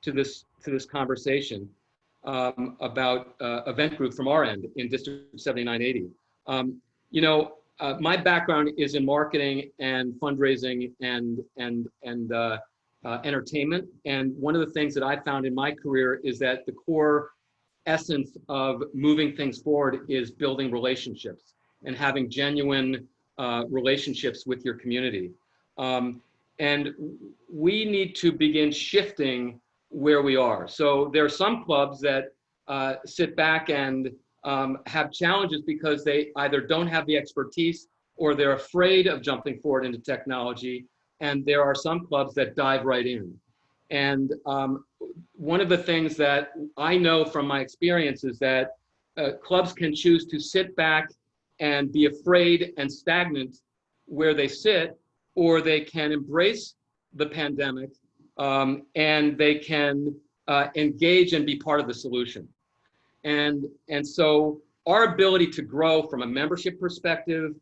to this conversation about event group from our end in District 7980. You know, my background is in marketing and fundraising and entertainment. And one of the things that I found in my career is that the core essence of moving things forward is building relationships and having genuine relationships with your community. And we need to begin shifting where we are. So there are some clubs that sit back and have challenges because they either don't have the expertise or they're afraid of jumping forward into technology. And there are some clubs that dive right in. And one of the things that I know from my experience is that clubs can choose to sit back and be afraid and stagnant where they sit, or they can embrace the pandemic and they can engage and be part of the solution. And so our ability to grow from a membership perspective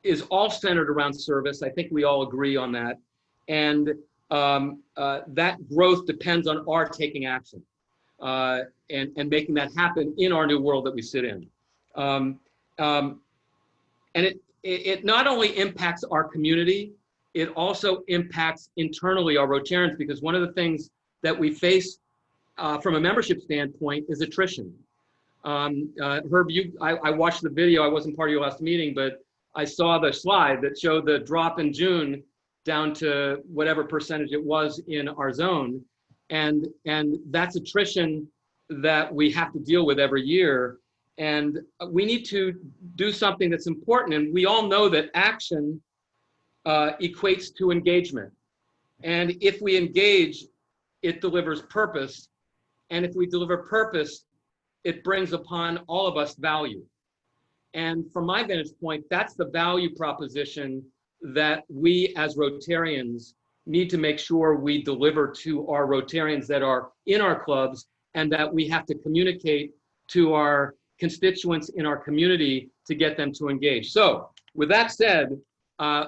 is all centered around service. I think we all agree on that. And that growth depends on our taking action and making that happen in our new world that we sit in. And it not only impacts our community, it also impacts internally our Rotarians, because one of the things that we face from a membership standpoint is attrition. Herb, I watched the video. I wasn't part of your last meeting, but I saw the slide that showed the drop in June down to whatever percentage it was in our zone. And that's attrition that we have to deal with every year. And we need to do something that's important. And we all know that action equates to engagement. And if we engage, it delivers purpose. And if we deliver purpose, it brings upon all of us value. And from my vantage point, that's the value proposition that we as Rotarians need to make sure we deliver to our Rotarians that are in our clubs, and that we have to communicate to our constituents in our community to get them to engage. So with that said,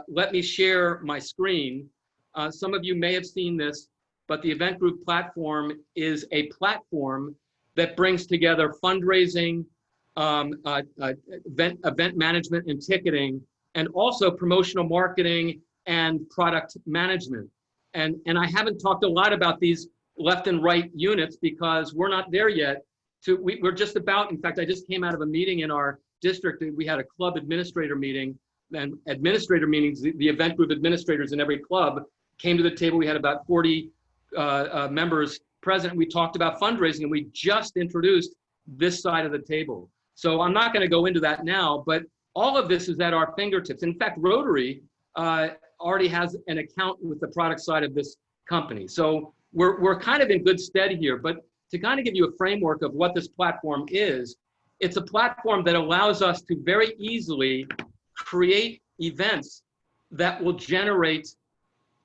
let me share my screen. Some of you may have seen this, but the event group platform is a platform that brings together fundraising, event management and ticketing, and also promotional marketing and product management. And I haven't talked a lot about these left and right units because we're not there yet. We're just about, in fact, I just came out of a meeting in our district. We had a club administrator meeting, and administrator meetings, the event group administrators in every club came to the table. We had about 40 members present. We talked about fundraising, and we just introduced this side of the table. So I'm not going to go into that now, but all of this is at our fingertips. In fact, Rotary already has an account with the product side of this company. So we're kind of in good stead here, but to kind of give you a framework of what this platform is, it's a platform that allows us to very easily create events that will generate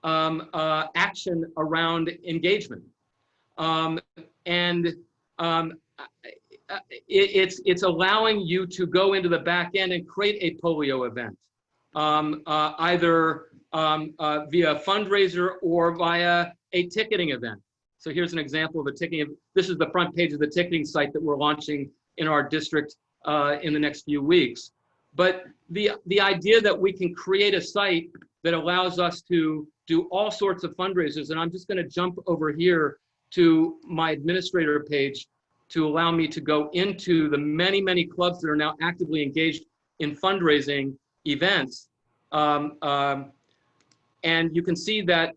action around engagement. It's allowing you to go into the back end and create a polio event, either via fundraiser or via a ticketing event. So here's an example of a ticketing. This is the front page of the ticketing site that we're launching in our district in the next few weeks. But the idea that we can create a site that allows us to do all sorts of fundraisers, and I'm just going to jump over here to my administrator page to allow me to go into the many, many clubs that are now actively engaged in fundraising events. And you can see that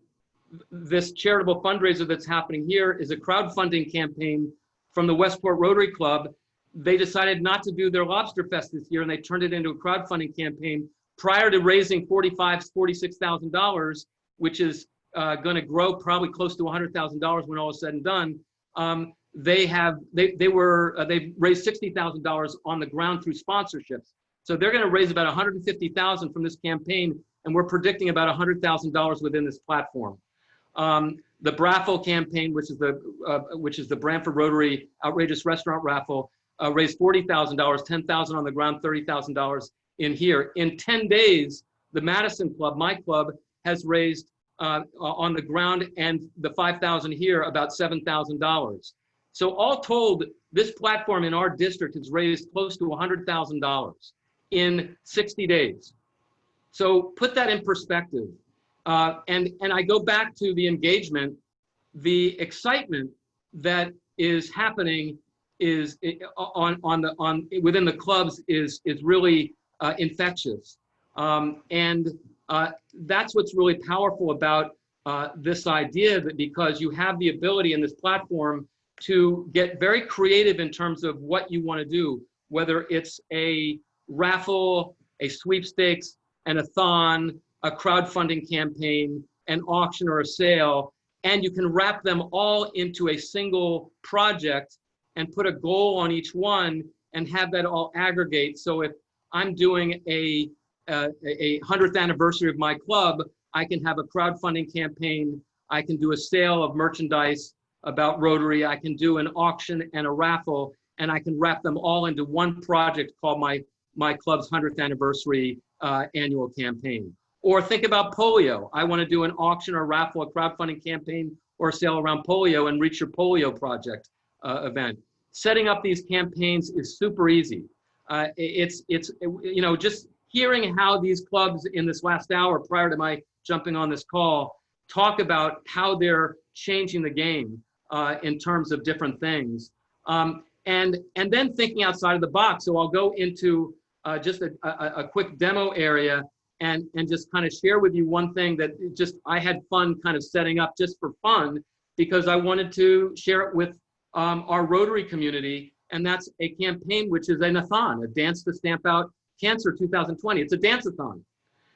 this charitable fundraiser that's happening here is a crowdfunding campaign from the Westport Rotary Club. They decided not to do their Lobster Fest this year, and they turned it into a crowdfunding campaign prior to raising $46,000, which is going to grow probably close to $100,000 when all is said and done. They've raised $60,000 on the ground through sponsorships. So they're going to raise about $150,000 from this campaign, and we're predicting about $100,000 within this platform. The Braffle campaign, which is the Brantford Rotary Outrageous Restaurant Raffle, raised $40,000, $10,000 on the ground, $30,000 in here. In 10 days, the Madison Club, my club, has raised on the ground, and the 5,000 here, about $7,000. So all told, this platform in our district has raised close to $100,000 in 60 days. So put that in perspective. And I go back to the engagement, the excitement that is happening is within the clubs is really infectious. And that's what's really powerful about this idea, that because you have the ability in this platform to get very creative in terms of what you want to do, whether it's a raffle, a sweepstakes, an a-thon, a crowdfunding campaign, an auction or a sale, and you can wrap them all into a single project and put a goal on each one and have that all aggregate. So if I'm doing a 100th anniversary of my club, I can have a crowdfunding campaign, I can do a sale of merchandise about Rotary, I can do an auction and a raffle, and I can wrap them all into one project called my club's 100th anniversary annual campaign. Or think about polio. I want to do an auction or raffle, a crowdfunding campaign, or a sale around polio and reach your polio project event. Setting up these campaigns is super easy. It's you know, just hearing how these clubs in this last hour prior to my jumping on this call talk about how they're changing the game in terms of different things. And then thinking outside of the box. So I'll go into just a quick demo area and just kind of share with you one thing that just I had fun kind of setting up just for fun, because I wanted to share it with our Rotary community. And that's a campaign which is an a-thon, a Dance to Stamp Out Cancer 2020. It's a dance-a-thon.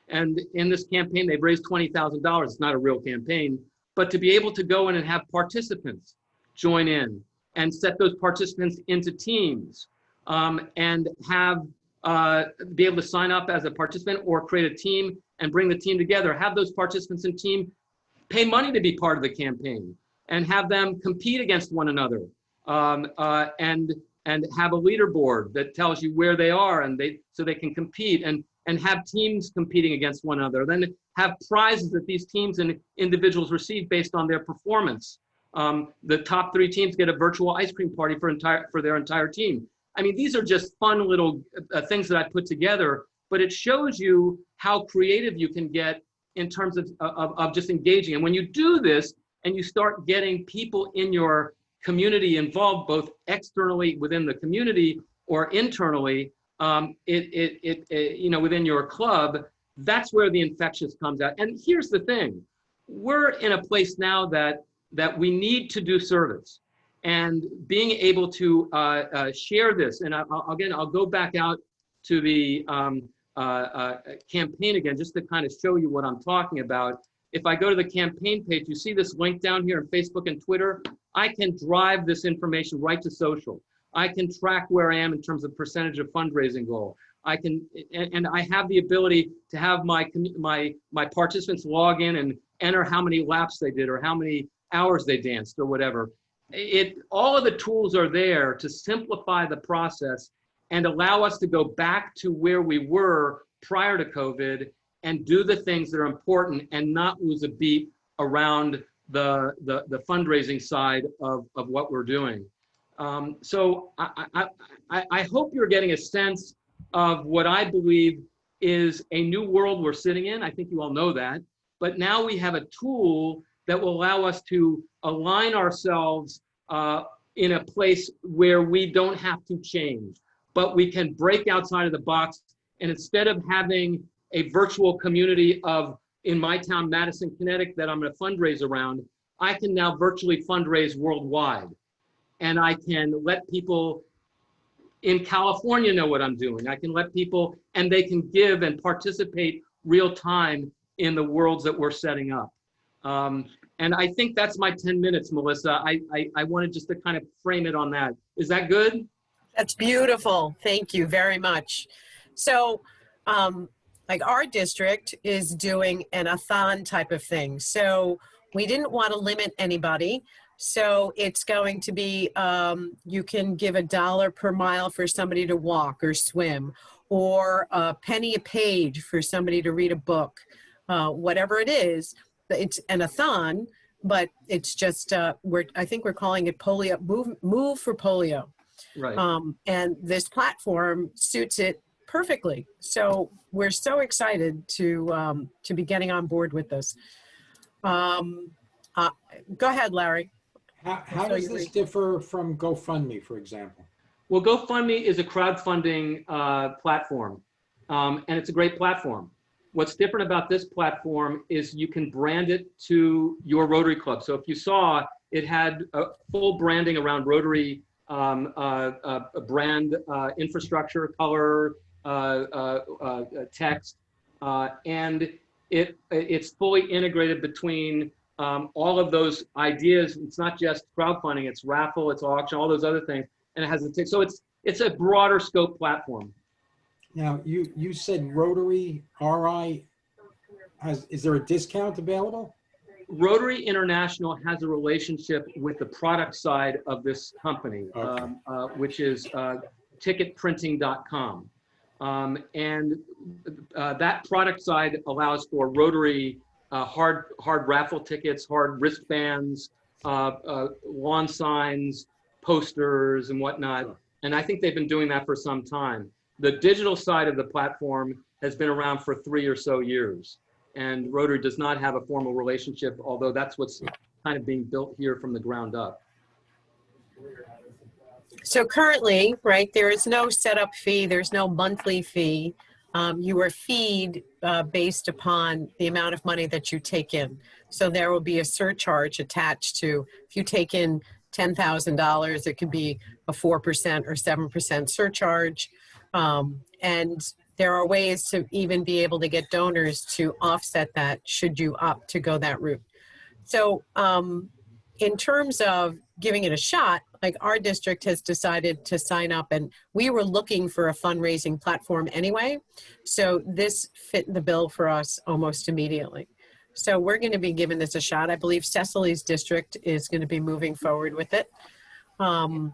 And in this campaign, they've raised $20,000. It's not a real campaign, but to be able to go in and have participants join in and set those participants into teams and have be able to sign up as a participant or create a team and bring the team together, have those participants in team pay money to be part of the campaign and have them compete against one another and have a leaderboard that tells you where they are and so they can compete and have teams competing against one another. Then have prizes that these teams and individuals receive based on their performance. The top 3 teams get a virtual ice cream party for their entire team. I mean, these are just fun little things that I put together, but it shows you how creative you can get in terms of just engaging. And when you do this and you start getting people in your community involved, both externally within the community or internally, you know, within your club, that's where the infectious comes out. And here's the thing, we're in a place now that we need to do service, and being able to share this. And I'll go back out to the campaign again, just to kind of show you what I'm talking about. If I go to the campaign page, you see this link down here on Facebook and Twitter. I can drive this information right to social. I can track where I am in terms of percentage of fundraising goal. I can, and I have the ability to have my participants log in and enter how many laps they did or how many hours they danced or whatever. All of the tools are there to simplify the process and allow us to go back to where we were prior to COVID and do the things that are important and not lose a beat around the fundraising side of what we're doing. So I hope you're getting a sense of what I believe is a new world we're sitting in. I think you all know that. But now we have a tool that will allow us to align ourselves in a place where we don't have to change, but we can break outside of the box. And instead of having a virtual community of, in my town, Madison, Connecticut, that I'm going to fundraise around, I can now virtually fundraise worldwide. And I can let people in California know what I'm doing. I can let people, and they can give and participate real time in the worlds that we're setting up. And I think that's my 10 minutes, Melissa. I wanted just to kind of frame it on that. Is that good? That's beautiful. Thank you very much. So, like our district is doing an a-thon type of thing. So we didn't want to limit anybody. So it's going to be, you can give $1 per mile for somebody to walk or swim, or a penny a page for somebody to read a book, whatever it is. it's an a-thon, but it's just, I think we're calling it polio, move for polio. Right. And this platform suits it perfectly. So we're so excited to be getting on board with this. Go ahead, Larry. How does this differ from GoFundMe, for example? Well, GoFundMe is a crowdfunding platform, and it's a great platform. What's different about this platform is you can brand it to your Rotary Club. So if you saw, it had a full branding around Rotary brand infrastructure, color, text, and it's fully integrated between all of those ideas. It's not just crowdfunding, it's raffle, it's auction, all those other things, and it has a tick. So it's a broader scope platform. Now, you said Rotary, RI, is there a discount available? Rotary International has a relationship with the product side of this company, Okay. which is ticketprinting.com. And that product side allows for Rotary hard raffle tickets, hard wristbands, lawn signs, posters, and whatnot. Sure. And I think they've been doing that for some time. The digital side of the platform has been around for 3 or so years. And Rotary does not have a formal relationship, although that's what's kind of being built here from the ground up. So currently, right, there is no setup fee, there's no monthly fee. You are feed based upon the amount of money that you take in. So there will be a surcharge attached to, if you take in $10,000, it could be a 4% or 7% surcharge. And there are ways to even be able to get donors to offset that should you opt to go that route. So in terms of giving it a shot, like our district has decided to sign up, and we were looking for a fundraising platform anyway. So this fit the bill for us almost immediately. So we're going to be giving this a shot. I believe Cecily's district is going to be moving forward with it. And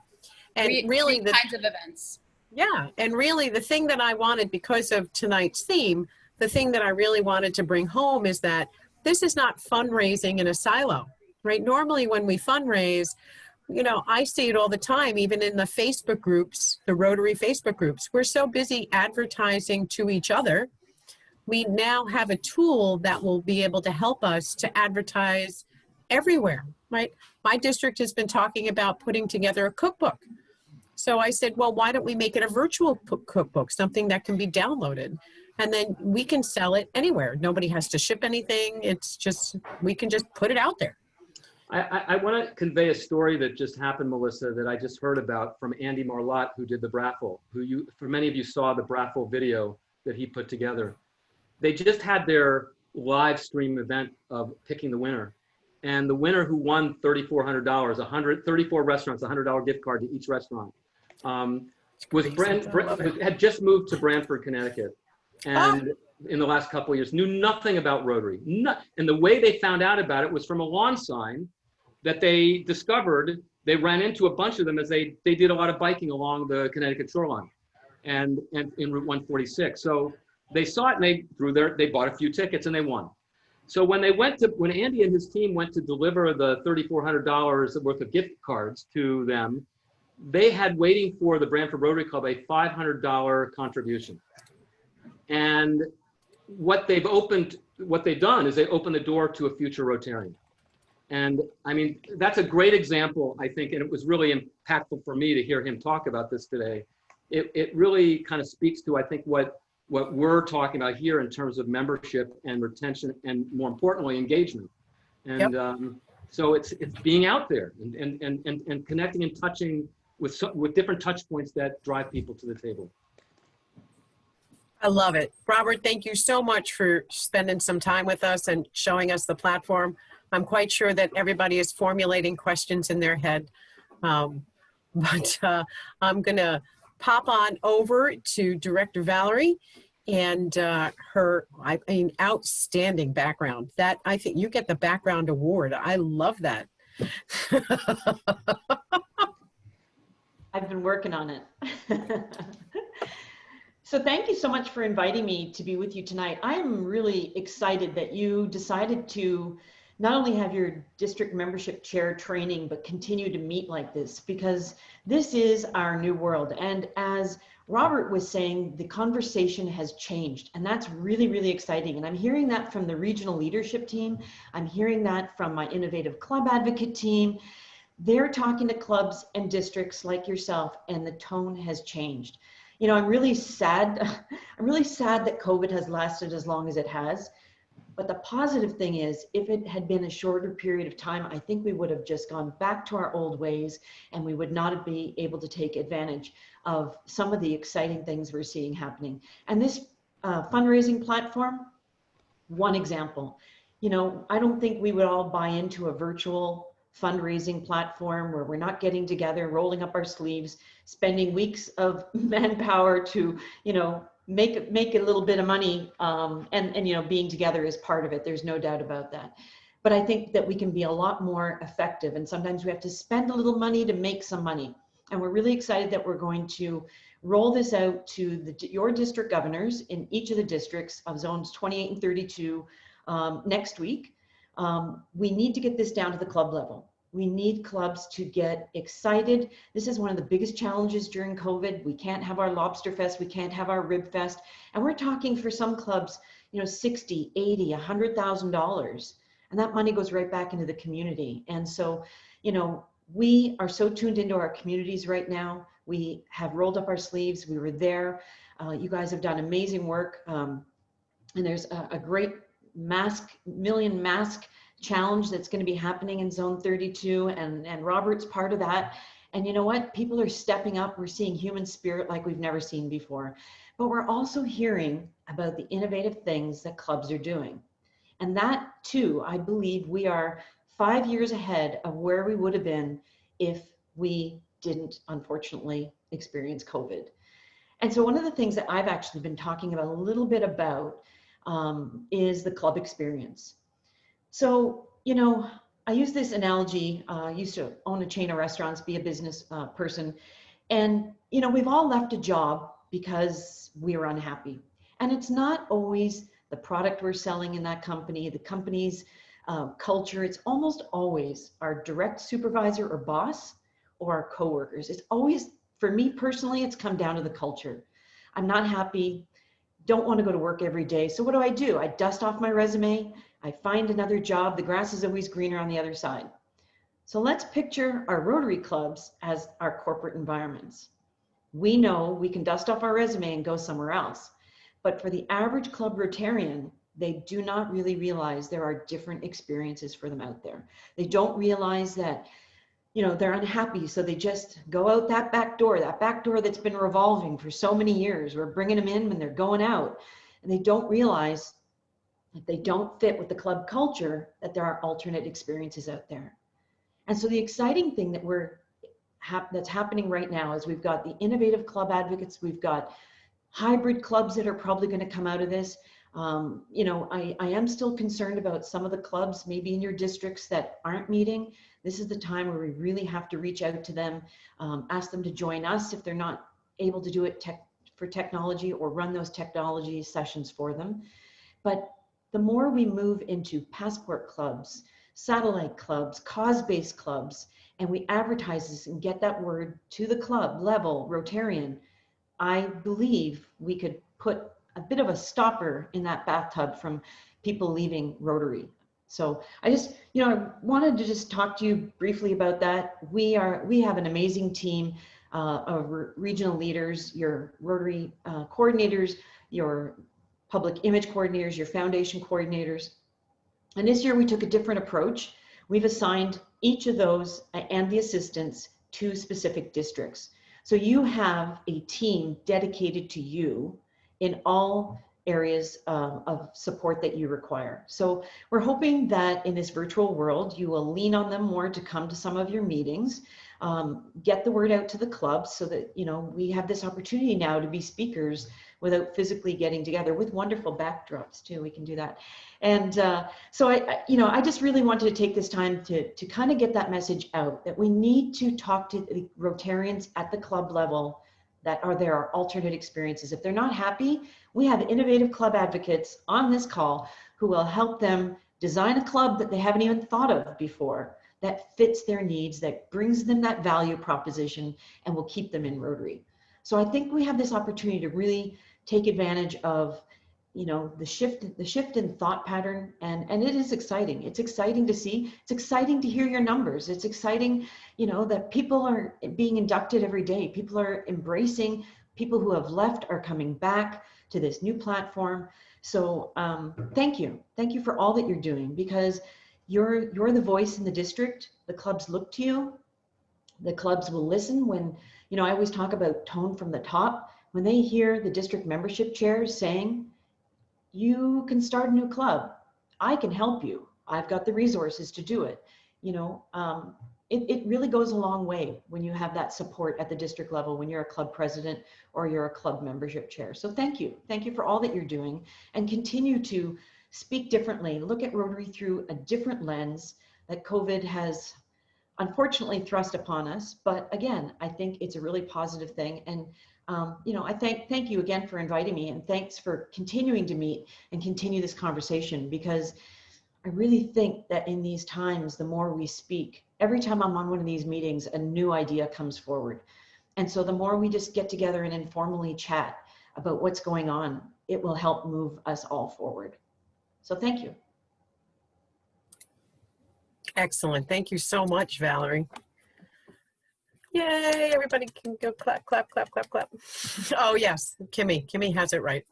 really the kinds of events. Yeah, and really the thing that I wanted, because of tonight's theme, the thing that I really wanted to bring home is that this is not fundraising in a silo, right? Normally when we fundraise, you know, I see it all the time, even in the Facebook groups, the Rotary Facebook groups, we're so busy advertising to each other. We now have a tool that will be able to help us to advertise everywhere, right? My district has been talking about putting together a cookbook. So I said, well, why don't we make it a virtual cookbook, something that can be downloaded, and then we can sell it anywhere. Nobody has to ship anything. It's just, we can just put it out there. I want to convey a story that just happened, Melissa, that I just heard about from Andy Marlott, who did the Braffle, for many of you saw the Braffle video that he put together. They just had their live stream event of picking the winner. And the winner who won $3,400, 34 restaurants, $100 gift card to each restaurant, had just moved to Branford, Connecticut. And in the last couple of years, knew nothing about Rotary. And the way they found out about it was from a lawn sign that they discovered. They ran into a bunch of them as they did a lot of biking along the Connecticut shoreline and in Route 146. So they saw it and they bought a few tickets and they won. So when Andy and his team went to deliver the $3,400 worth of gift cards to them, they had waiting for the Branford Rotary Club a $500 contribution. And what they've done is they opened the door to a future Rotarian. And I mean, that's a great example, I think, and it was really impactful for me to hear him talk about this today. It really kind of speaks to, I think, what we're talking about here in terms of membership and retention, and more importantly, engagement. And so it's being out there and connecting and touching with different touch points that drive people to the table. I love it. Robert, thank you so much for spending some time with us and showing us the platform. I'm quite sure that everybody is formulating questions in their head. I'm going to pop on over to Director Valerie and her outstanding background. That, I think you get the background award. I love that. I've been working on it. So thank you so much for inviting me to be with you tonight. I am really excited that you decided to not only have your district membership chair training, but continue to meet like this, because this is our new world. And as Robert was saying, the conversation has changed, and that's really, really exciting. And I'm hearing that from the regional leadership team. I'm hearing that from my innovative club advocate team. They're talking to clubs and districts like yourself, and the tone has changed. You know, I'm really sad. I'm really sad that COVID has lasted as long as it has. But the positive thing is, if it had been a shorter period of time, I think we would have just gone back to our old ways, and we would not have been able to take advantage of some of the exciting things we're seeing happening. And this fundraising platform, one example. You know, I don't think we would all buy into a virtual fundraising platform where we're not getting together, rolling up our sleeves, spending weeks of manpower to, you know, make a little bit of money, and you know, being together is part of it. There's no doubt about that. But I think that we can be a lot more effective, and sometimes we have to spend a little money to make some money. And we're really excited that we're going to roll this out to your district governors in each of the districts of zones 28 and 32 next week. We need to get this down to the club level. We need clubs to get excited. This is one of the biggest challenges during COVID. We can't have our lobster fest. We can't have our rib fest. And we're talking for some clubs, you know, $60, $80, $100,000. And that money goes right back into the community. And so, you know, we are so tuned into our communities right now. We have rolled up our sleeves. We were there. You guys have done amazing work. And there's a great million mask challenge that's going to be happening in zone 32, and Robert's part of that. And you know what? People are stepping up. We're seeing human spirit like we've never seen before. But we're also hearing about the innovative things that clubs are doing. And that too, I believe we are 5 years ahead of where we would have been if we didn't, unfortunately, experience COVID. And so one of the things that I've actually been talking about a little bit about is the club experience. So, you know, I use this analogy. I used to own a chain of restaurants, be a business person. And, you know, we've all left a job because we were unhappy. And it's not always the product we're selling in that company, the company's culture. It's almost always our direct supervisor or boss or our coworkers. It's always, for me personally, it's come down to the culture. I'm not happy, don't want to go to work every day. So what do? I dust off my resume. I find another job. The grass is always greener on the other side. So let's picture our Rotary clubs as our corporate environments. We know we can dust off our resume and go somewhere else. But for the average club Rotarian, they do not really realize there are different experiences for them out there. They don't realize that, you know, they're unhappy, so they just go out that back door that's been revolving for so many years. We're bringing them in and they're going out. And they don't realize if they don't fit with the club culture, that there are alternate experiences out there. And so the exciting thing that that's happening right now is we've got the innovative club advocates, we've got hybrid clubs that are probably going to come out of this. You know, I am still concerned about some of the clubs maybe in your districts that aren't meeting. This is the time where we really have to reach out to them, ask them to join us if they're not able to do it for technology, or run those technology sessions for them. But the more we move into passport clubs, satellite clubs, cause-based clubs, and we advertise this and get that word to the club level, Rotarian, I believe we could put a bit of a stopper in that bathtub from people leaving Rotary. So I just, you know, I wanted to just talk to you briefly about that. We have an amazing team of regional leaders, your Rotary coordinators, your public image coordinators, your foundation coordinators. And this year we took a different approach. We've assigned each of those and the assistants to specific districts. So you have a team dedicated to you in all areas of support that you require. So we're hoping that in this virtual world, you will lean on them more to come to some of your meetings, get the word out to the clubs so that, you know, we have this opportunity now to be speakers without physically getting together, with wonderful backdrops too. We can do that. And so I just really wanted to take this time to kind of get that message out, that we need to talk to the Rotarians at the club level that are there are alternate experiences. If they're not happy, we have innovative club advocates on this call who will help them design a club that they haven't even thought of before, that fits their needs, that brings them that value proposition, and will keep them in Rotary. So I think we have this opportunity to really take advantage of, you know, the shift in thought pattern, and it is exciting. It's exciting to see. It's exciting to hear your numbers. It's exciting, you know, that people are being inducted every day. People are embracing. People who have left are coming back to this new platform. So thank you for all that you're doing, because you're the voice in the district. The clubs look to you. The clubs will listen when, you know, I always talk about tone from the top. When they hear the district membership chairs saying, you can start a new club, I can help you, I've got the resources to do it, you know, it really goes a long way when you have that support at the district level, when you're a club president or you're a club membership chair. So thank you for all that you're doing, and continue to speak differently, look at Rotary through a different lens that COVID has unfortunately thrust upon us. But again, I think it's a really positive thing. And you know, I thank you again for inviting me, and thanks for continuing to meet and continue this conversation, because I really think that in these times, the more we speak, every time I'm on one of these meetings, a new idea comes forward. And so the more we just get together and informally chat about what's going on, it will help move us all forward. So thank you. Excellent. Thank you so much, Valerie. Yay, everybody can go clap, clap, clap, clap, clap. Oh yes, Kimmy has it right.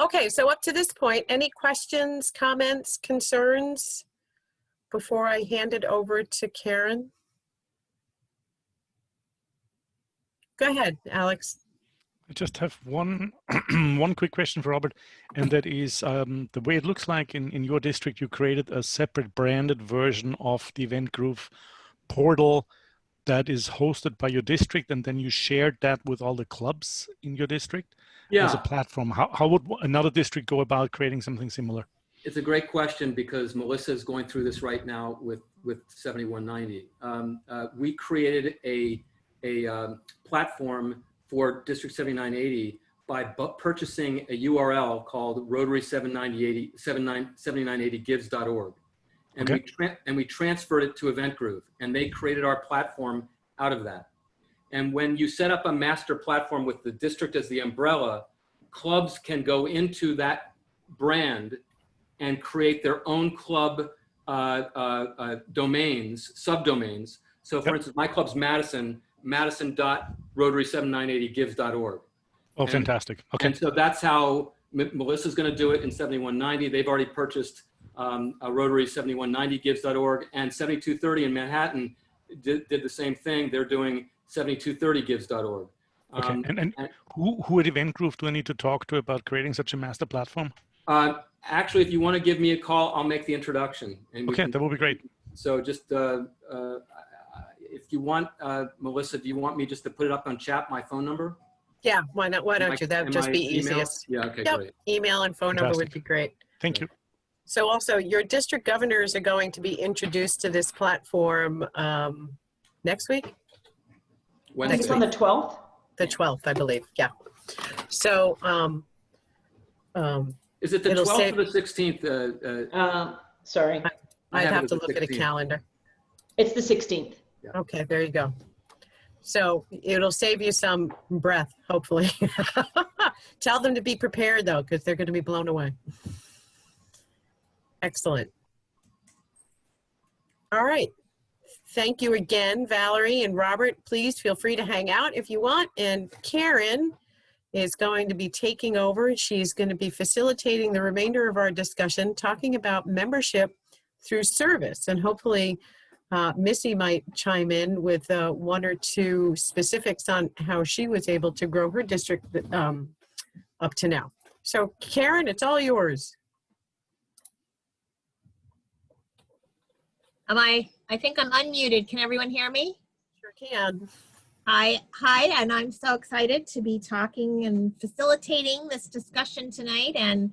Okay, so up to this point, any questions, comments, concerns before I hand it over to Karen? Go ahead, Alex. I just have one one quick question for Robert, and that is the way it looks like in your district, you created a separate branded version of the Event Groove portal that is hosted by your district, and then you shared that with all the clubs in your district as a platform. How would another district go about creating something similar? It's a great question, because Melissa is going through this right now with 7190. We created a platform for District 7980 by purchasing a URL called Rotary 7980gives.org. And, okay. we transferred it to Event Groove, and they created our platform out of that. And when you set up a master platform with the district as the umbrella, clubs can go into that brand and create their own club domains, subdomains. So for instance, my club's madison.rotary7980gives.org. Oh, fantastic. Okay. And so that's how Melissa's going to do it in 7190. They've already purchased a Rotary 7190gives.org, and 7230 in Manhattan did the same thing. They're doing 7230gives.org. Okay. And who at Event Groove do I need to talk to about creating such a master platform? Actually, if you want to give me a call, I'll make the introduction. And okay, that will be great. So just if you want, Melissa, do you want me just to put it up on chat, my phone number? Yeah, why not? Why don't you? That would just be easiest. Yeah, okay, yep. Great. Email and phone number would be great. Thank you. So also, your district governors are going to be introduced to this platform next week? Wednesday. I think it's on the 12th? The 12th, I believe, yeah. So, is it the 12th or the 16th? Sorry. I'd have to look at a calendar. It's the 16th. Yeah. Okay, there you go. So it'll save you some breath, hopefully. Tell them to be prepared, though, because they're going to be blown away. Excellent. All right. Thank you again, Valerie and Robert. Please feel free to hang out if you want. And Karen is going to be taking over. She's going to be facilitating the remainder of our discussion, talking about membership through service. And hopefully Missy might chime in with one or two specifics on how she was able to grow her district up to now. So Karen, it's all yours. I think I'm unmuted. Can everyone hear me? Sure can. Hi, and I'm so excited to be talking and facilitating this discussion tonight. And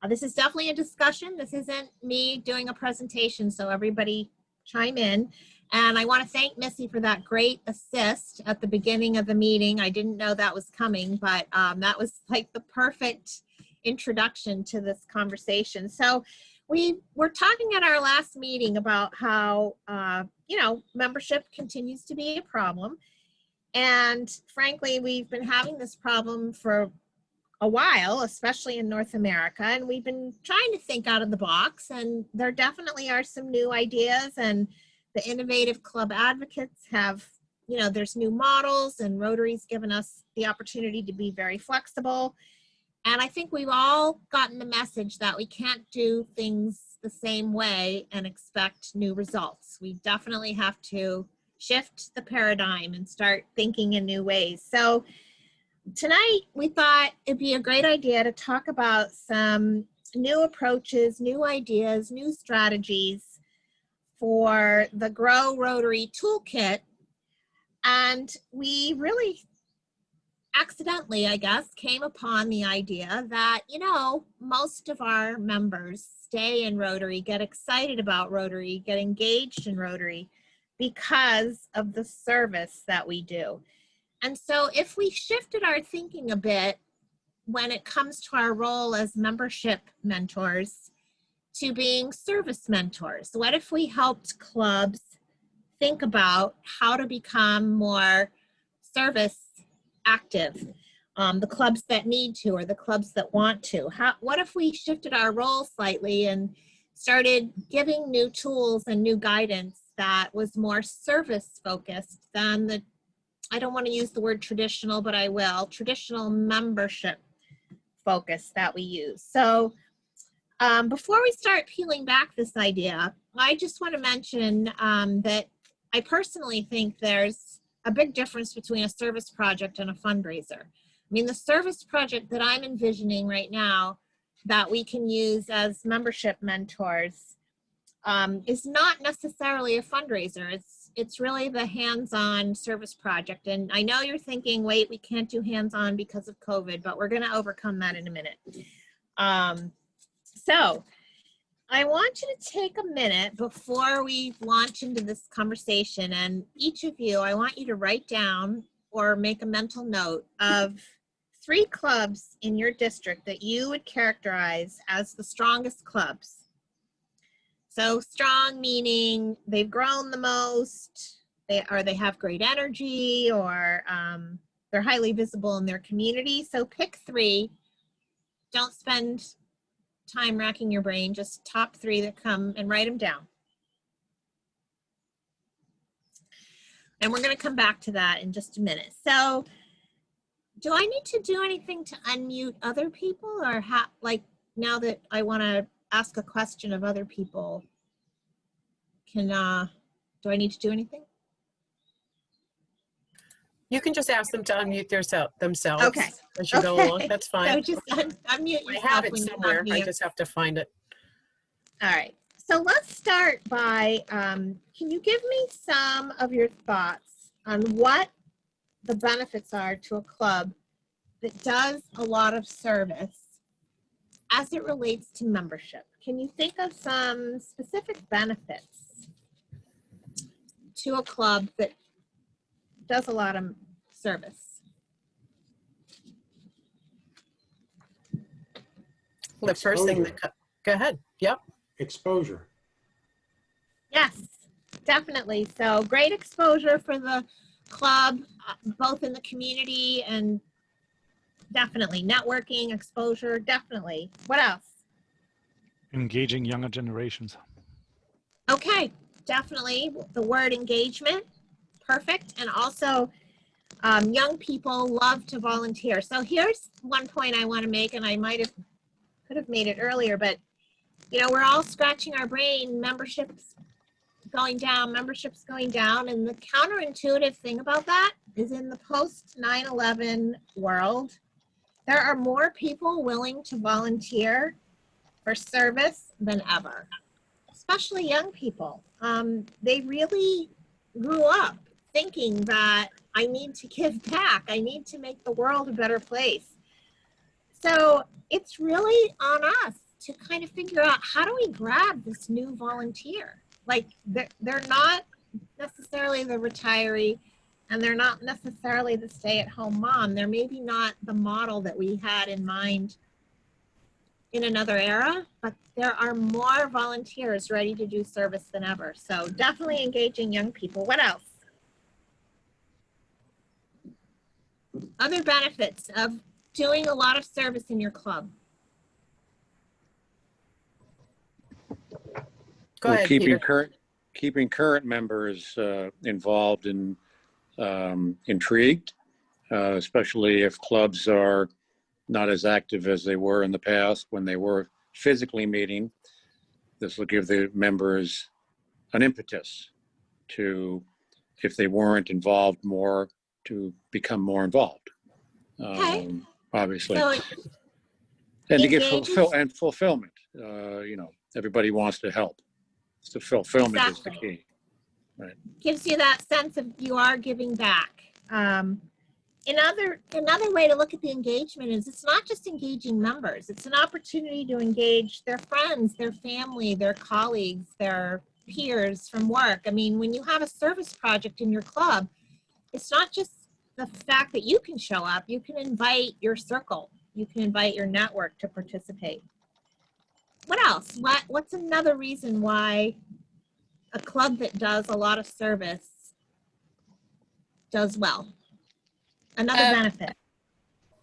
this is definitely a discussion. This isn't me doing a presentation, so everybody chime in. And I want to thank Missy for that great assist at the beginning of the meeting. I didn't know that was coming, but that was like the perfect introduction to this conversation. So we were talking at our last meeting about how, membership continues to be a problem. And frankly, we've been having this problem for a while, especially in North America, and we've been trying to think out of the box, and there definitely are some new ideas, and the innovative club advocates have, there's new models, and Rotary's given us the opportunity to be very flexible. And I think we've all gotten the message that we can't do things the same way and expect new results. We definitely have to shift the paradigm and start thinking in new ways. So tonight we thought it'd be a great idea to talk about some new approaches, new ideas, new strategies for the Grow Rotary Toolkit. And we really accidentally, I guess, came upon the idea that, most of our members stay in Rotary, get excited about Rotary, get engaged in Rotary because of the service that we do. And so if we shifted our thinking a bit when it comes to our role as membership mentors to being service mentors, what if we helped clubs think about how to become more service active, the clubs that need to or the clubs that want to? What if we shifted our role slightly and started giving new tools and new guidance that was more service focused than the, I don't want to use the word traditional, but I will, traditional membership focus that we use. So before we start peeling back this idea, I just want to mention that I personally think there's a big difference between a service project and a fundraiser. I mean, the service project that I'm envisioning right now that we can use as membership mentors is not necessarily a fundraiser. It's really the hands-on service project. And I know you're thinking, wait, we can't do hands-on because of COVID, but we're going to overcome that in a minute. So I want you to take a minute before we launch into this conversation, and each of you, I want you to write down or make a mental note of 3 clubs in your district that you would characterize as the strongest clubs. So strong meaning they've grown the most, they have great energy, or they're highly visible in their community. So pick 3. Don't spend time racking your brain, just top 3 that come, and write them down. And we're going to come back to that in just a minute. So do I need to do anything to unmute other people, or like now that I want to ask a question of other people, do I need to do anything? You can just ask them to unmute themselves. Okay. As you go along, that's fine. So just unmute yourself. I have it when you somewhere. I unmute. just have to find it. All right. So let's start by, can you give me some of your thoughts on what the benefits are to a club that does a lot of service as it relates to membership? Can you think of some specific benefits to a club that does a lot of service? The first thing that, go ahead. Yep. Exposure. Yes, definitely. So great exposure for the club, both in the community and definitely networking, exposure, definitely. What else? Engaging younger generations. Okay, definitely. The word engagement, perfect. And also young people love to volunteer. So here's one point I want to make, and I could have made it earlier, but we're all scratching our brain, membership's going down, and the counterintuitive thing about that is in the post 9/11 world, there are more people willing to volunteer for service than ever, especially young people. They really grew up thinking that I need to give back, I need to make the world a better place. So it's really on us to kind of figure out, how do we grab this new volunteer? Like they're not necessarily the retiree, and they're not necessarily the stay-at-home mom. They're maybe not the model that we had in mind in another era, but there are more volunteers ready to do service than ever. So definitely engaging young people. What else? Other benefits of doing a lot of service in your club. Go ahead, Peter. Keeping current members involved and intrigued, especially if clubs are not as active as they were in the past when they were physically meeting. This will give the members an impetus to, if they weren't involved more, to become more involved. Okay. Obviously. So And to get engages- fulfillment. You know, everybody wants to help. So fulfillment is the Exactly. key. Right. Gives you that sense of you are giving back. Another way to look at the engagement is it's not just engaging members. It's an opportunity to engage their friends, their family, their colleagues, their peers from work. I mean, when you have a service project in your club, it's not just the fact that you can show up. You can invite your circle. You can invite your network to participate. What else? What's another reason why a club that does a lot of service does well? Another benefit.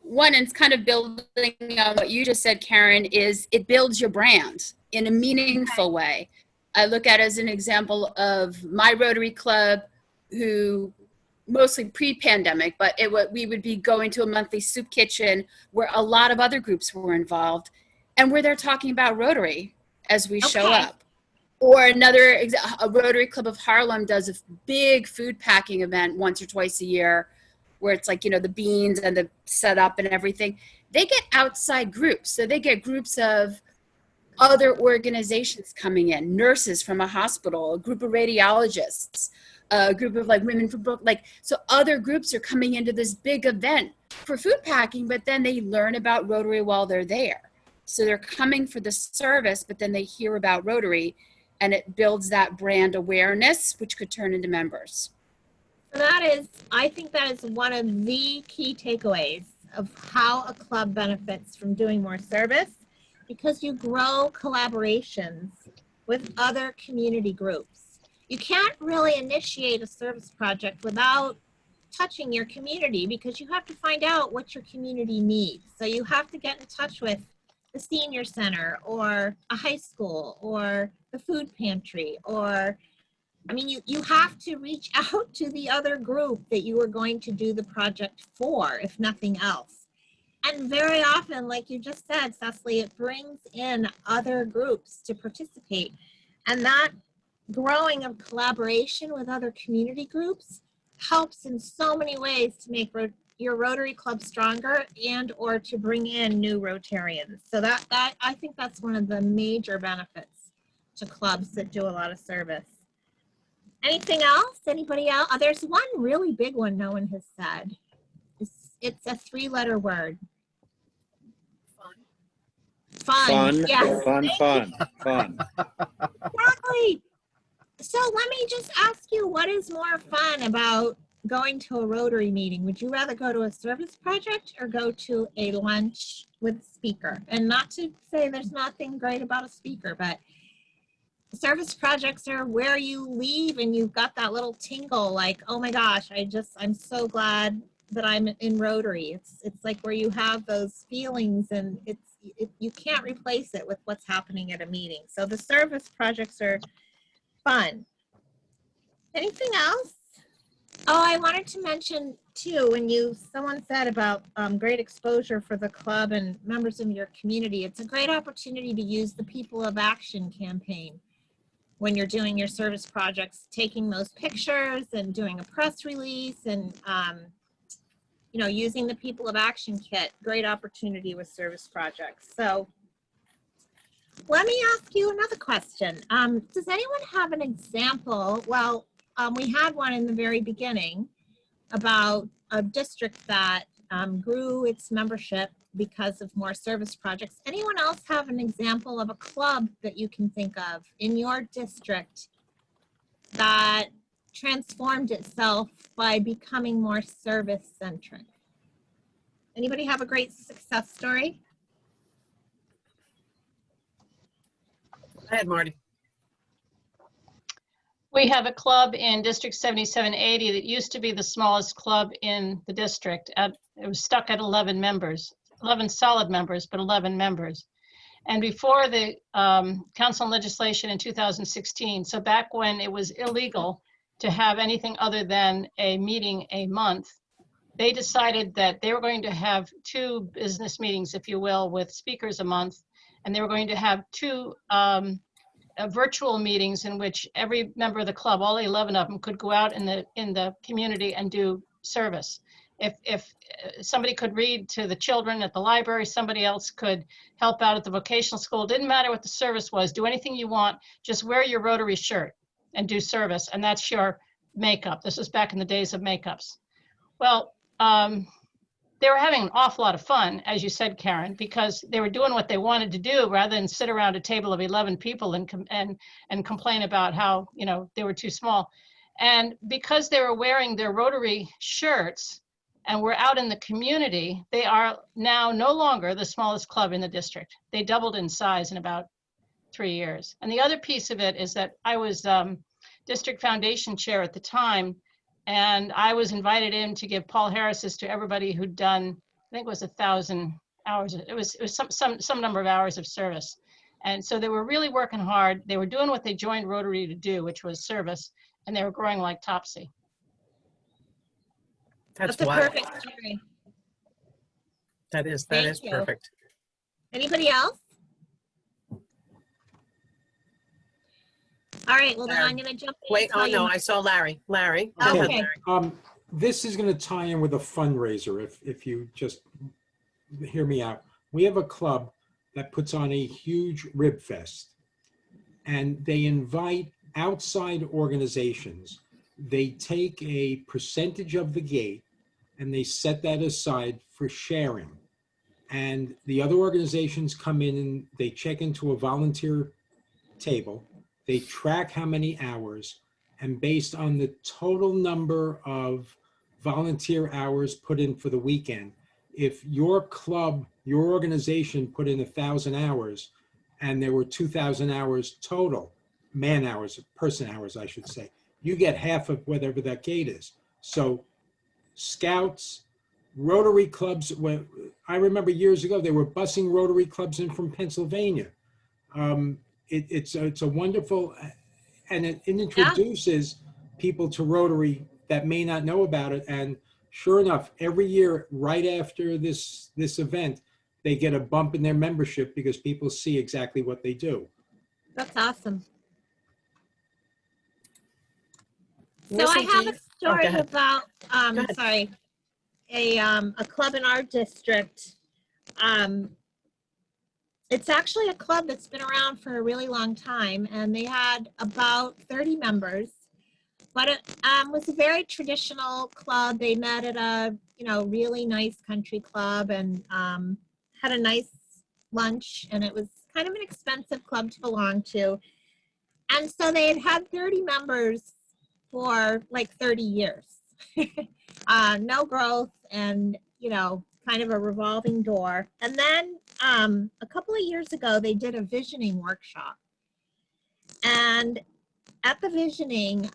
One, and it's kind of building on what you just said, Karen, is it builds your brand in a meaningful way. I look at it as an example of my Rotary Club, who mostly pre-pandemic, but we would be going to a monthly soup kitchen where a lot of other groups were involved, and where they're talking about Rotary as we show up. Or a Rotary Club of Harlem does a big food packing event once or twice a year, where it's like, you know, the beans and the setup and everything. They get outside groups. So they get groups of other organizations coming in, nurses from a hospital, a group of radiologists, a group of like women from book, like, so other groups are coming into this big event for food packing, but then they learn about Rotary while they're there. So they're coming for the service, but then they hear about Rotary, and it builds that brand awareness, which could turn into members. I think that is one of the key takeaways of how a club benefits from doing more service, because you grow collaborations with other community groups. You can't really initiate a service project without touching your community, because you have to find out what your community needs. So you have to get in touch with the senior center or a high school or the food pantry, or I mean, you have to reach out to the other group that you are going to do the project for, if nothing else. And very often, like you just said, Cecily, it brings in other groups to participate. And that growing of collaboration with other community groups helps in so many ways to make your Rotary Club stronger and or to bring in new Rotarians. So that I think that's one of the major benefits to clubs that do a lot of service. Anything else? Anybody else? Oh, there's one really big one no one has said. It's a 3-letter word. Fun. Yes. Fun. Exactly. So let me just ask you, what is more fun about going to a Rotary meeting? Would you rather go to a service project or go to a lunch with a speaker? And not to say there's nothing great about a speaker, but service projects are where you leave and you've got that little tingle like, oh my gosh, I'm so glad that I'm in Rotary. It's like where you have those feelings, and you can't replace it with what's happening at a meeting. So the service projects are fun. Anything else? Oh, I wanted to mention too, when someone said about great exposure for the club and members of your community, it's a great opportunity to use the People of Action campaign when you're doing your service projects, taking those pictures and doing a press release and, using the People of Action kit. Great opportunity with service projects. So let me ask you another question. Does anyone have an example? Well, we had one in the very beginning about a district that grew its membership because of more service projects. Anyone else have an example of a club that you can think of in your district that transformed itself by becoming more service-centric. Anybody have a great success story? Go ahead, Marty. We have a club in District 7780 that used to be the smallest club in the district. It was stuck at 11 members, 11 solid members, but 11 members. And before the council and legislation in 2016, so back when it was illegal to have anything other than a meeting a month, they decided that they were going to have 2 business meetings, if you will, with speakers a month, and they were going to have 2 virtual meetings in which every member of the club, all 11 of them, could go out in the community and do service. If somebody could read to the children at the library, somebody else could help out at the vocational school. Didn't matter what the service was. Do anything you want. Just wear your Rotary shirt and do service, and that's your makeup. This was back in the days of makeups. Well, they were having an awful lot of fun, as you said, Karen, because they were doing what they wanted to do rather than sit around a table of 11 people and complain about how, you know, they were too small. And because they were wearing their Rotary shirts and were out in the community, they are now no longer the smallest club in the district. They doubled in size in about 3 years. And the other piece of it is that I was district foundation chair at the time, and I was invited in to give Paul Harris's to everybody who'd done, I think it was 1,000 hours. It was some number of hours of service. And so they were really working hard. They were doing what they joined Rotary to do, which was service, and they were growing like Topsy. That's a wild. perfect story. That is Thank you. perfect. Anybody else? All right, well then I'm gonna jump in. Wait, and tell oh no, you- I saw Larry. Larry. Oh, Go okay. ahead, Larry. This is going to tie in with a fundraiser, if you just hear me out. We have a club that puts on a huge rib fest, and they invite outside organizations. They take a percentage of the gate and they set that aside for sharing. And the other organizations come in and they check into a volunteer table. They track how many hours, and based on the total number of volunteer hours put in for the weekend, if your club, your organization put in 1,000 hours and there were 2,000 hours total, man hours, person hours, I should say, you get half of whatever that gate is. So scouts, Rotary clubs, I remember years ago, they were busing Rotary clubs in from Pennsylvania. It's a wonderful, and it introduces people to Rotary that may not know about it. And sure enough, every year, right after this event, they get a bump in their membership because people see exactly what they do. That's awesome. So Listen, I have a go story ahead. about, Go ahead. sorry, a club in our district. It's actually a club that's been around for a really long time, and they had about 30 members, but it was a very traditional club. They met at a, really nice country club and had a nice lunch, and it was kind of an expensive club to belong to. And so they had 30 members for like 30 years. No growth and, kind of a revolving door. And then a couple of years ago, they did a visioning workshop. And at the visioning,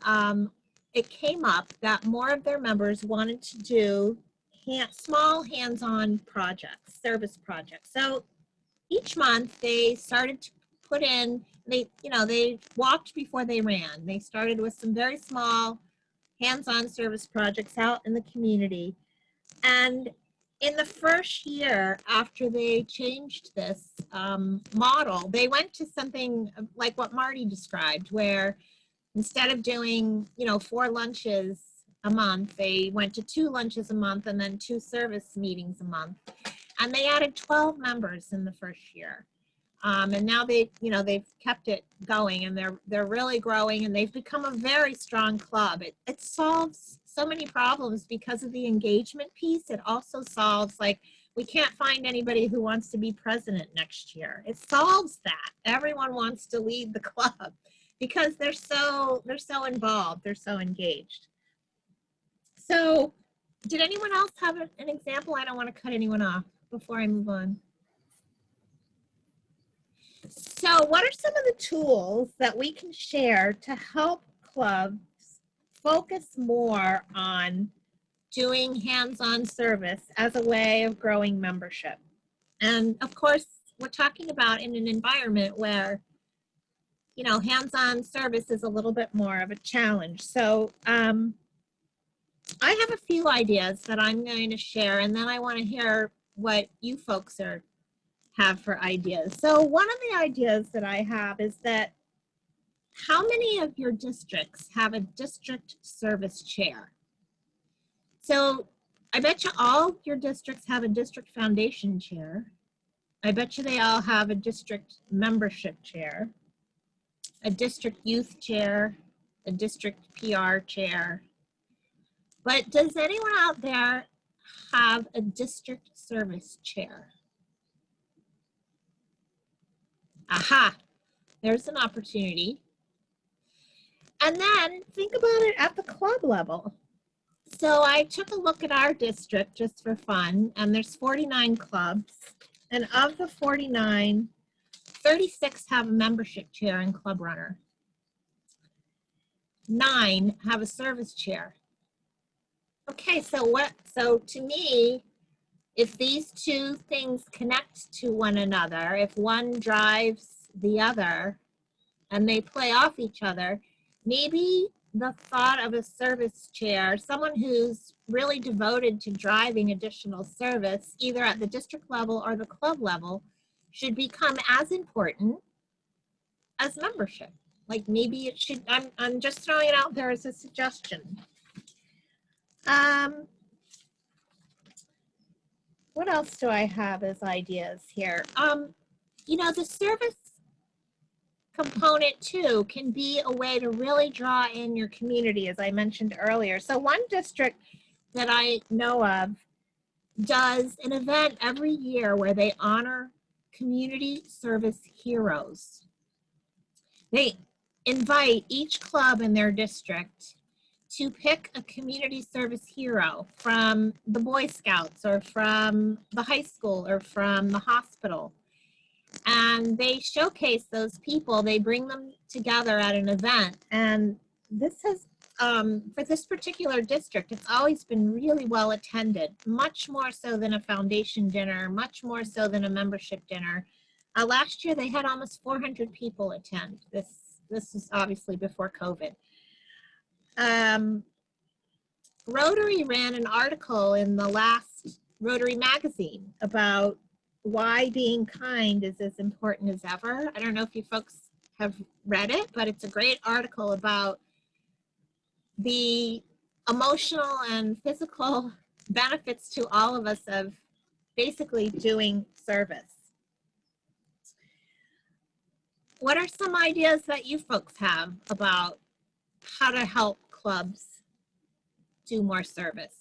it came up that more of their members wanted to do small hands-on projects, service projects. So each month they started to put in, they walked before they ran. They started with some very small hands-on service projects out in the community. And in the first year after they changed this model, they went to something like what Marty described, where instead of doing, 4 lunches a month, they went to 2 lunches a month and then 2 service meetings a month. And they added 12 members in the first year. And now they've kept it going, and they're really growing, and they've become a very strong club. It solves so many problems because of the engagement piece. It also solves, like, we can't find anybody who wants to be president next year. It solves that. Everyone wants to lead the club. because they're so involved, they're so engaged. So did anyone else have an example? I don't want to cut anyone off before I move on. So what are some of the tools that we can share to help clubs focus more on doing hands-on service as a way of growing membership? And of course, we're talking about in an environment where, you know, hands-on service is a little bit more of a challenge. So I have a few ideas that I'm going to share, and then I want to hear what you folks have for ideas. So one of the ideas that I have is that how many of your districts have a district service chair? So I bet you all your districts have a district foundation chair. I bet you they all have a district membership chair, a district youth chair, a district PR chair. But does anyone out there have a district service chair? Aha, there's an opportunity. And then think about it at the club level. So I took a look at our district just for fun, and there's 49 clubs. And of the 49, 36 have a membership chair and club runner. 9 have a service chair. Okay, so to me, if these two things connect to one another, if one drives the other and they play off each other, maybe the thought of a service chair, someone who's really devoted to driving additional service, either at the district level or the club level, should become as important as membership. Like maybe it should, I'm just throwing it out there as a suggestion. What else do I have as ideas here? You know, the service component too can be a way to really draw in your community, as I mentioned earlier. So one district that I know of does an event every year where they honor community service heroes. They invite each club in their district to pick a community service hero from the Boy Scouts or from the high school or from the hospital. And they showcase those people, they bring them together at an event. And this has, for this particular district, it's always been really well attended, much more so than a foundation dinner, much more so than a membership dinner. Last year, they had almost 400 people attend. This is obviously before COVID. Rotary ran an article in the last Rotary magazine about why being kind is as important as ever. I don't know if you folks have read it, but it's a great article about the emotional and physical benefits to all of us of basically doing service. What are some ideas that you folks have about how to help clubs do more service?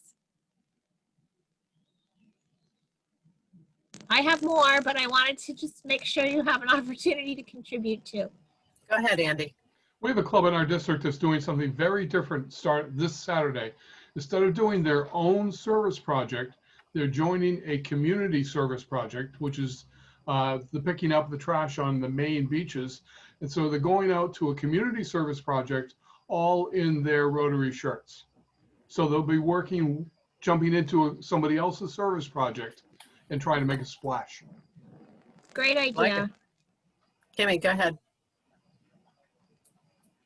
I have more, but I wanted to just make sure you have an opportunity to contribute too. Go ahead, Andy. We have a club in our district that's doing something very different start this Saturday. Instead of doing their own service project, they're joining a community service project, which is the picking up the trash on the main beaches. And so they're going out to a community service project all in their Rotary shirts. So they'll be jumping into somebody else's service project and trying to make a splash. Great idea. Kimmy, go ahead.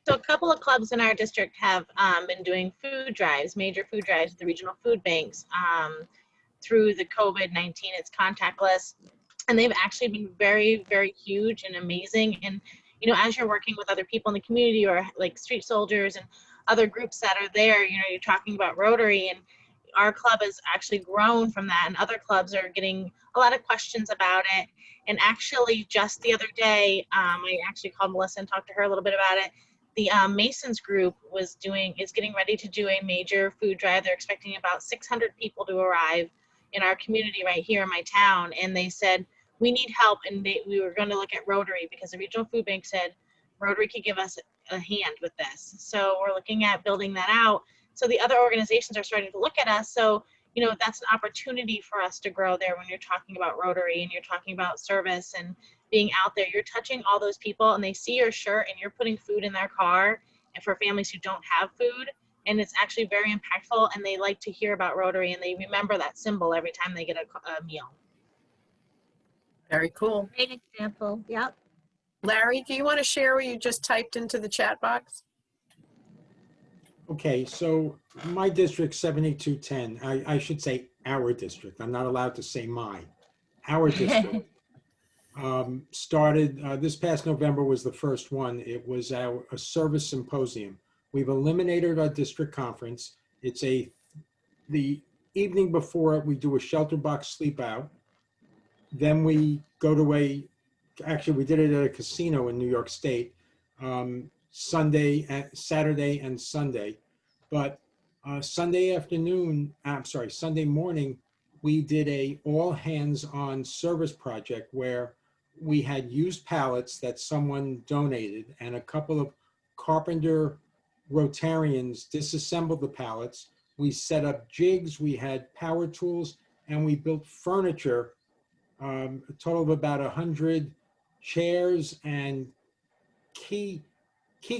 So a couple of clubs in our district have been doing food drives, major food drives at the regional food banks through the COVID-19. It's contactless, and they've actually been very, very huge and amazing. And, you know, as you're working with other people in the community or like street soldiers and other groups that are there, you know, you're talking about Rotary, and our club has actually grown from that, and other clubs are getting a lot of questions about it. And actually just the other day, I actually called Melissa and talked to her a little bit about it. The Masons group is getting ready to do a major food drive. They're expecting about 600 people to arrive in our community right here in my town. And they said, we need help. And we were going to look at Rotary because the regional food bank said Rotary could give us a hand with this. So we're looking at building that out. So the other organizations are starting to look at us. So, you know, that's an opportunity for us to grow there when you're talking about Rotary and you're talking about service and being out there. You're touching all those people and they see your shirt and you're putting food in their car, and for families who don't have food. And it's actually very impactful, and they like to hear about Rotary and they remember that symbol every time they get a meal. Very cool. Great example. Yep. Larry, do you want to share what you just typed into the chat box? Okay, so my district 7210, I should say our district. I'm not allowed to say mine. Our district started, this past November was the first one. It was a service symposium. We've eliminated our district conference. It's the evening before we do a shelter box sleep out. Then we go to actually we did it at a casino in New York State, Saturday and Sunday. But Sunday morning, we did a all hands on service project where we had used pallets that someone donated, and a couple of carpenter Rotarians disassembled the pallets. We set up jigs, we had power tools, and we built furniture, a total of about 100 chairs and key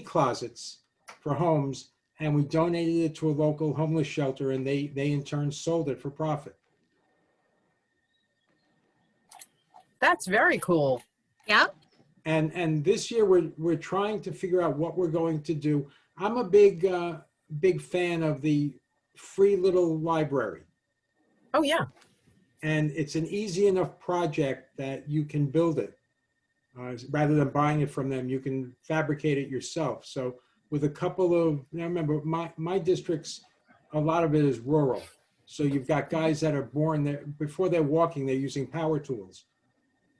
closets for homes, and we donated it to a local homeless shelter, and they in turn sold it for profit. That's very cool. Yep. And this year we're trying to figure out what we're going to do. I'm a big fan of the free little library. Oh yeah. And it's an easy enough project that you can build it. Rather than buying it from them, you can fabricate it yourself. So with a couple of, now remember, my district's, a lot of it is rural. So you've got guys that are born there, before they're walking, they're using power tools.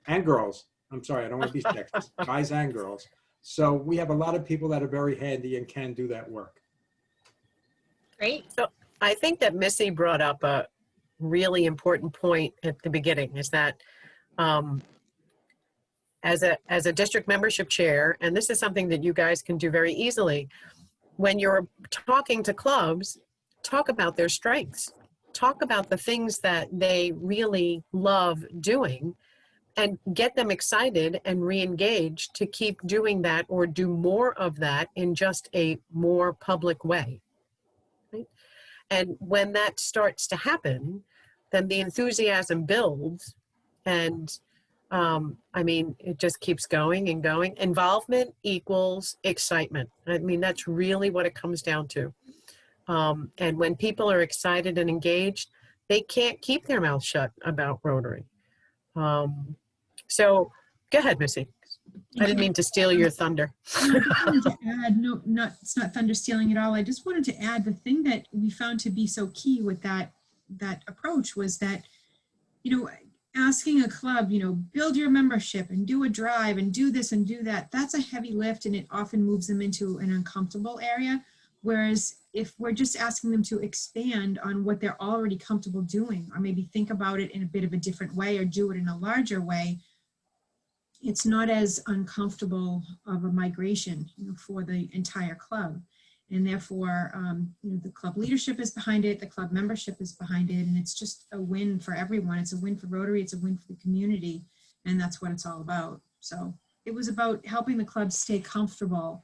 And girls. I'm sorry, I don't want to be sexist. Guys and girls. So we have a lot of people that are very handy and can do that work. Great. So I think that Missy brought up a really important point at the beginning, is that as a district membership chair, and this is something that you guys can do very easily, when you're talking to clubs, talk about their strengths, talk about the things that they really love doing, and get them excited and re-engaged to keep doing that or do more of that in just a more public way. Right? And when that starts to happen, then the enthusiasm builds, and I mean, it just keeps going and going. Involvement equals excitement. I mean, that's really what it comes down to. And when people are excited and engaged, they can't keep their mouth shut about Rotary. So go ahead, Missy. I didn't mean to steal your thunder. I wanted to add, it's not thunder stealing at all. I just wanted to add the thing that we found to be so key with that approach was that, you know, asking a club, you know, build your membership and do a drive and do this and do that, that's a heavy lift, and it often moves them into an uncomfortable area. Whereas if we're just asking them to expand on what they're already comfortable doing, or maybe think about it in a bit of a different way or do it in a larger way, it's not as uncomfortable of a migration, you know, for the entire club. And therefore, you know, the club leadership is behind it, the club membership is behind it, and it's just a win for everyone. It's a win for Rotary, it's a win for the community, and that's what it's all about. So it was about helping the club stay comfortable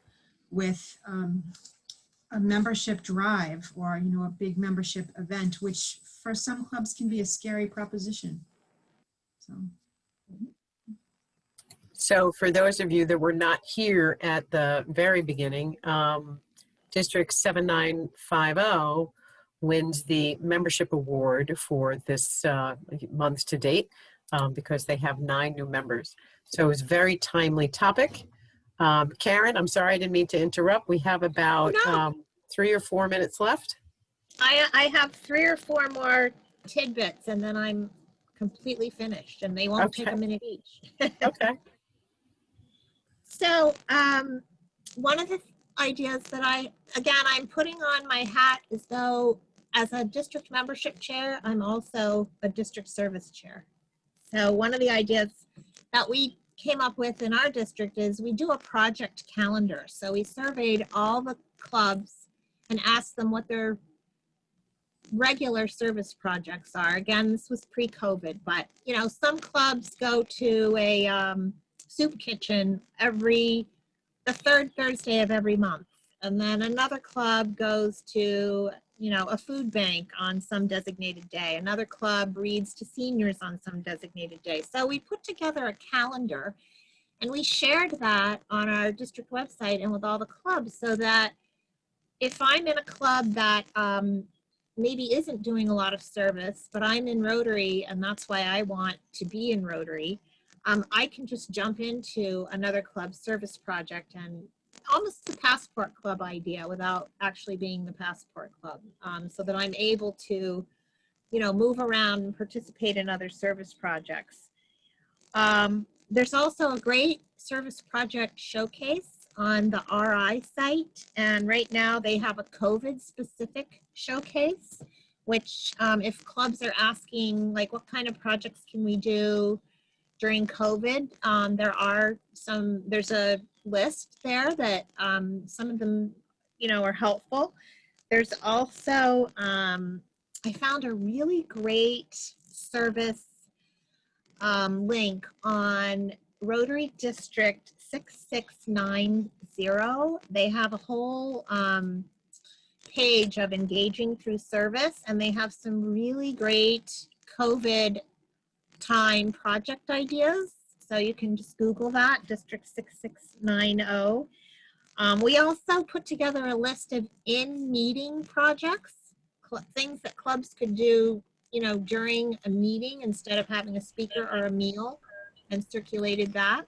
with a membership drive, or, you know, a big membership event, which for some clubs can be a scary proposition. So for those of you that were not here at the very beginning, District 7950 wins the membership award for this month to date because they have 9 new members. So it was a very timely topic. Karen, I'm sorry, I didn't mean to interrupt. We have about 3 or 4 minutes left. I have 3 or 4 more tidbits, and then I'm completely finished, and they won't take a minute each. Okay. So one of the ideas that I'm putting on my hat is, though, as a district membership chair, I'm also a district service chair. So one of the ideas that we came up with in our district is we do a project calendar. So we surveyed all the clubs and asked them what their regular service projects are. Again, this was pre-COVID, but you know, some clubs go to a soup kitchen the third Thursday of every month. And then another club goes to, you know, a food bank on some designated day. Another club reads to seniors on some designated day. So we put together a calendar and we shared that on our district website and with all the clubs, so that if I'm in a club that maybe isn't doing a lot of service, but I'm in Rotary and that's why I want to be in Rotary, I can just jump into another club service project, and almost the passport club idea without actually being the passport club, so that I'm able to, you know, move around and participate in other service projects. There's also a great service project showcase on the RI site, and right now they have a COVID specific showcase, which if clubs are asking like what kind of projects can we do during COVID, there's a list there that some of them, you know, are helpful. There's also, I found a really great service link on Rotary District 6690. They have a whole page of engaging through service, and they have some really great COVID time project ideas. So you can just Google that, District 6690. We also put together a list of in-meeting projects, things that clubs could do, you know, during a meeting instead of having a speaker or a meal, and circulated that.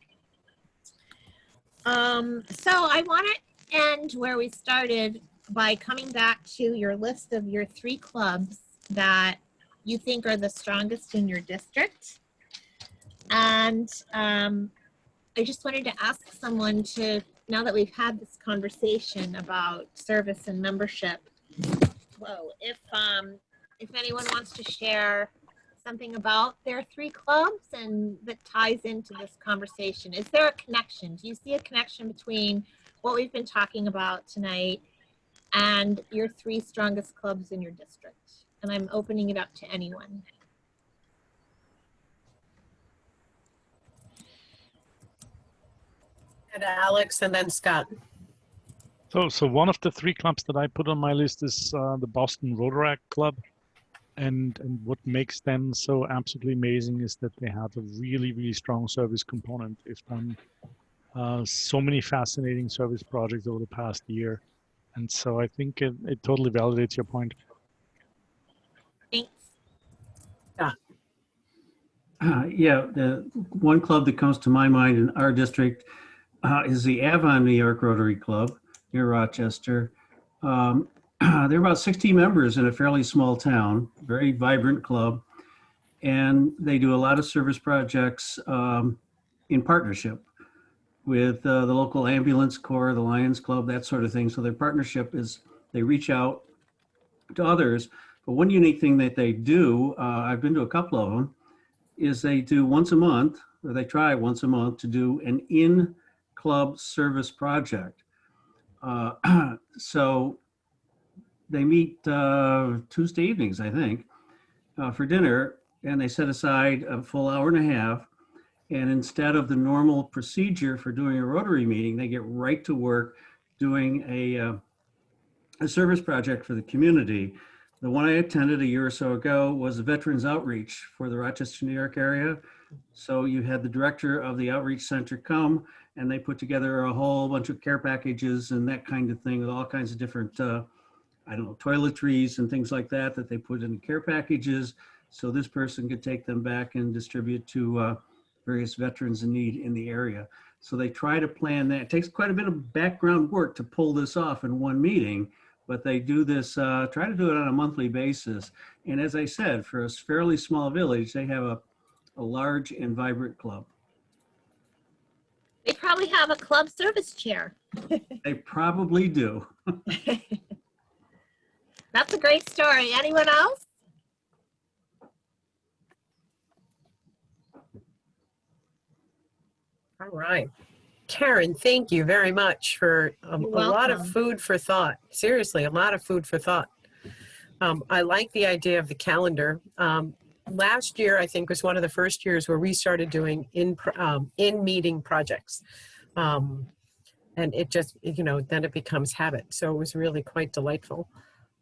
So I want to end where we started by coming back to your list of your 3 clubs that you think are the strongest in your district. And I just wanted to ask someone to, now that we've had this conversation about service and membership, if anyone wants to share something about their 3 clubs and that ties into this conversation. Is there a connection? Do you see a connection between what we've been talking about tonight and your 3 strongest clubs in your district? And I'm opening it up to anyone. And Alex, and then Scott. So one of the 3 clubs that I put on my list is the Boston Rotaract Club. And what makes them so absolutely amazing is that they have a really, really strong service component. They've done so many fascinating service projects over the past year. And so I think it totally validates your point. Thanks. Yeah, the one club that comes to my mind in our district is the Avon, New York Rotary Club near Rochester. There are about 60 members in a fairly small town, very vibrant club, and they do a lot of service projects in partnership with the local ambulance corps, the Lions Club, that sort of thing. So their partnership is they reach out to others. But one unique thing that they do, I've been to a couple of them, is they do once a month, or they try once a month to do an in-club service project. So they meet Tuesday evenings, I think, for dinner, and they set aside a full hour and a half. And instead of the normal procedure for doing a Rotary meeting, they get right to work doing a service project for the community. The one I attended a year or so ago was the Veterans Outreach for the Rochester, New York area. So you had the director of the Outreach Center come, and they put together a whole bunch of care packages and that kind of thing with all kinds of different I don't know, toiletries and things like that that they put in care packages, so this person could take them back and distribute to various veterans in need in the area. So they try to plan that. It takes quite a bit of background work to pull this off in one meeting, but they do this, try to do it on a monthly basis. And as I said, for a fairly small village, they have a large and vibrant club. They probably have a club service chair. They probably do. That's a great story. Anyone else? All right. Karen, thank you very much for a lot of welcome. food for thought. Seriously, a lot of food for thought. I like the idea of the calendar. Last year, I think, was one of the first years where we started doing in-meeting projects. And it just, you know, then it becomes habit. So it was really quite delightful.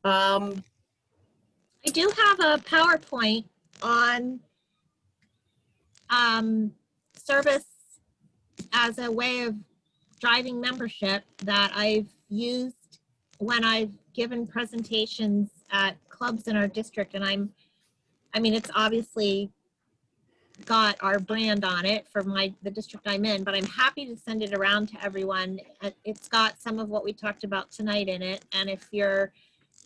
I do have a PowerPoint on service as a way of driving membership that I've used when I've given presentations at clubs in our district. And I mean, it's obviously got our brand on it for the district I'm in, but I'm happy to send it around to everyone. It's got some of what we talked about tonight in it. And if you're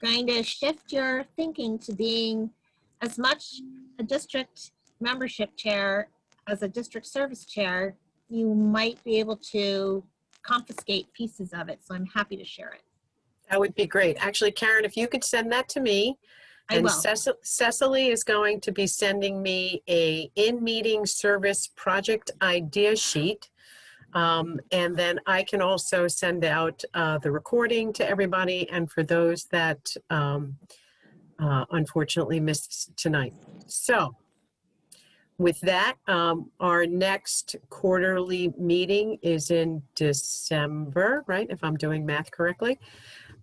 going to shift your thinking to being as much a district membership chair as a district service chair, you might be able to confiscate pieces of it. So I'm happy to share it. That would be great. Actually, Karen, if you could send that to me. I And will. Cecily is going to be sending me a in-meeting service project idea sheet. And then I can also send out the recording to everybody and for those that unfortunately missed tonight. So with that, our next quarterly meeting is in December, right? If I'm doing math correctly.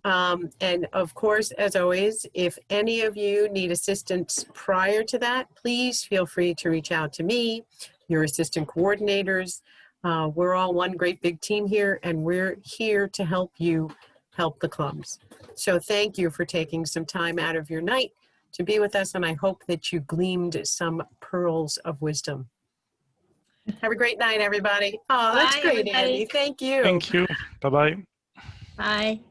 And of course, as always, if any of you need assistance prior to that, please feel free to reach out to me, your assistant coordinators. We're all one great big team here, and we're here to help you help the clubs. So thank you for taking some time out of your night to be with us, and I hope that you gleaned some pearls of wisdom. Have a great night, everybody. Oh, that's Bye, great, everybody. Andy. Thank you. Thank you. Bye-bye. Bye.